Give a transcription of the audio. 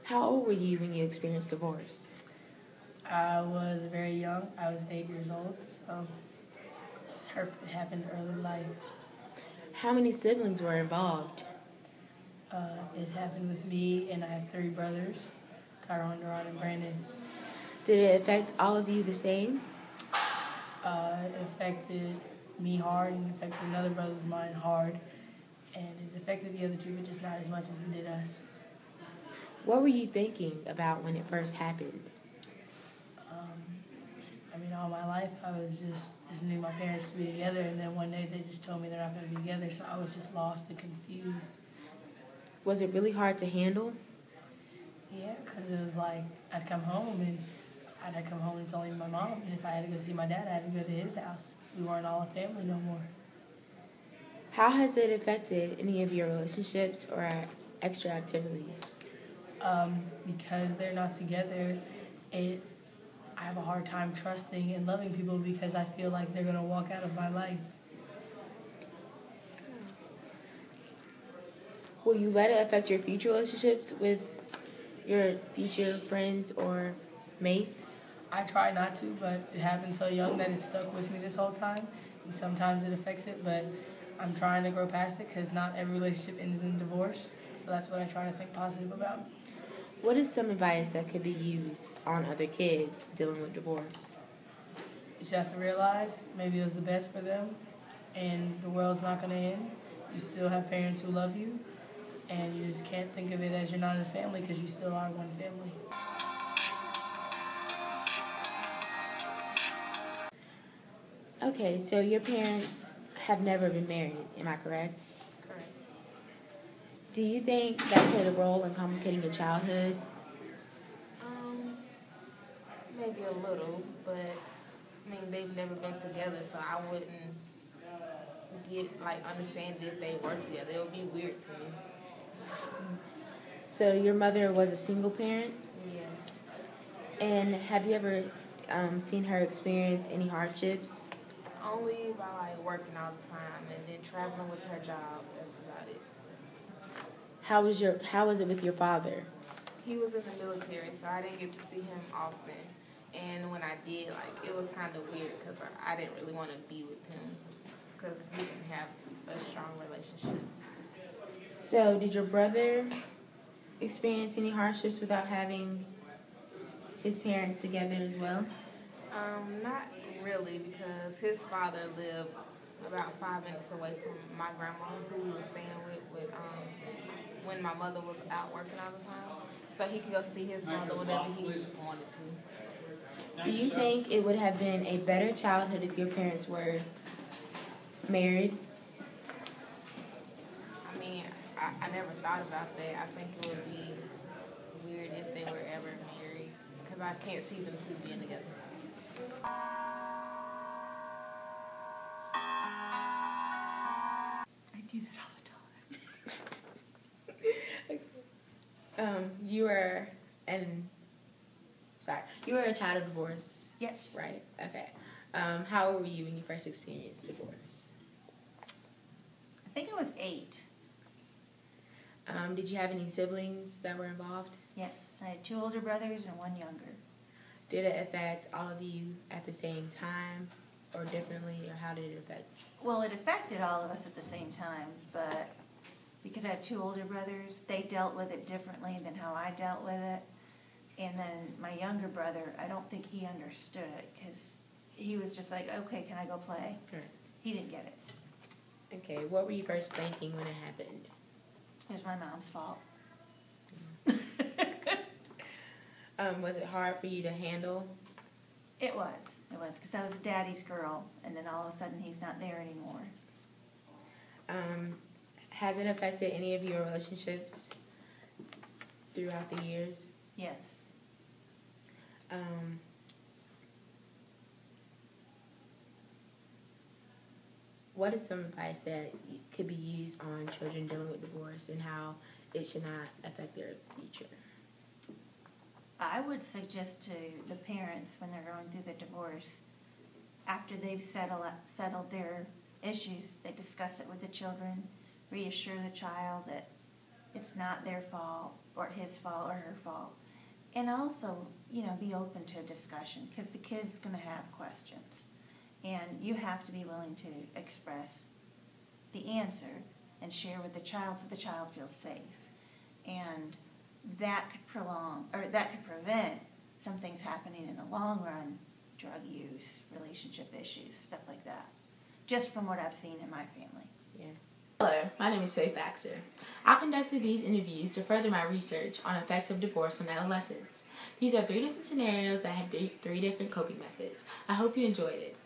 How old were you when you experienced divorce? I was very young. I was 8 years old, so it happened early life. How many siblings were involved? It happened with me, and I have 3 brothers, Tyrone, Deron, and Brandon. Did it affect all of you the same? It affected me hard, and it affected another brother of mine hard, and it affected the other 2, but just not as much as it did us. What were you thinking about when it first happened? All my life I was just knew my parents to be together, and then one day they just told me they're not going to be together, so I was just lost and confused. Was it really hard to handle? Yeah, because it was like I'd come home and it's only my mom, and if I had to go see my dad, I had to go to his house. We weren't all a family no more. How has it affected any of your relationships or extra activities? Because they're not together, I have a hard time trusting and loving people because I feel like they're going to walk out of my life. Will you let it affect your future relationships with your future friends or mates? I try not to, but it happened so young that it stuck with me this whole time, and sometimes it affects it, but I'm trying to grow past it because not every relationship ends in divorce, so that's what I try to think positive about. What is some advice that could be used on other kids dealing with divorce? You just have to realize maybe it was the best for them, and the world's not going to end. You still have parents who love you, and you just can't think of it as you're not a family because you still are one family. Okay, so your parents have never been married, am I correct? Correct. Do you think that played a role in complicating your childhood? Maybe a little, but they've never been together, so I wouldn't understand if they were together. It would be weird to me. So your mother was a single parent? Yes. And have you ever seen her experience any hardships? Only by working all the time and then traveling with her job. That's about it. How was it with your father? He was in the military, so I didn't get to see him often. And when I did, it was kind of weird because I didn't really want to be with him because we didn't have a strong relationship. So did your brother experience any hardships without having his parents together as well? Not really, because his father lived about 5 minutes away from my grandma, who we were staying with when my mother was out working all the time. So he could go see his father whenever he wanted to. Do you think it would have been a better childhood if your parents were married? I never thought about that. I think it would be weird if they were ever married, because I can't see them two being together. I do that all the time. You were a child of divorce. Yes. Right. Okay. How old were you when you first experienced divorce? I think it was 8. Did you have any siblings that were involved? Yes, I had 2 older brothers and 1 younger. Did it affect all of you at the same time or differently, or how did it affect? Well, it affected all of us at the same time, but because I had 2 older brothers, they dealt with it differently than how I dealt with it. And then my younger brother, I don't think he understood it because he was just like, okay, can I go play? Right. He didn't get it. Okay, what were you first thinking when it happened? It was my mom's fault. Was it hard for you to handle? It was, because I was a daddy's girl, and then all of a sudden he's not there anymore. Has it affected any of your relationships throughout the years? Yes. What is some advice that could be used on children dealing with divorce and how it should not affect their future? I would suggest to the parents when they're going through the divorce, after they've settled their issues, they discuss it with the children, reassure the child that It's not their fault or his fault or her fault. And also, be open to discussion, because the kid's going to have questions. And you have to be willing to express the answer and share with the child so the child feels safe. And that could prevent some things happening in the long run, drug use, relationship issues, stuff like that. Just from what I've seen in my family. Yeah. Hello, my name is Faith Baxter. I conducted these interviews to further my research on effects of divorce on adolescents. These are 3 different scenarios that had 3 different coping methods. I hope you enjoyed it.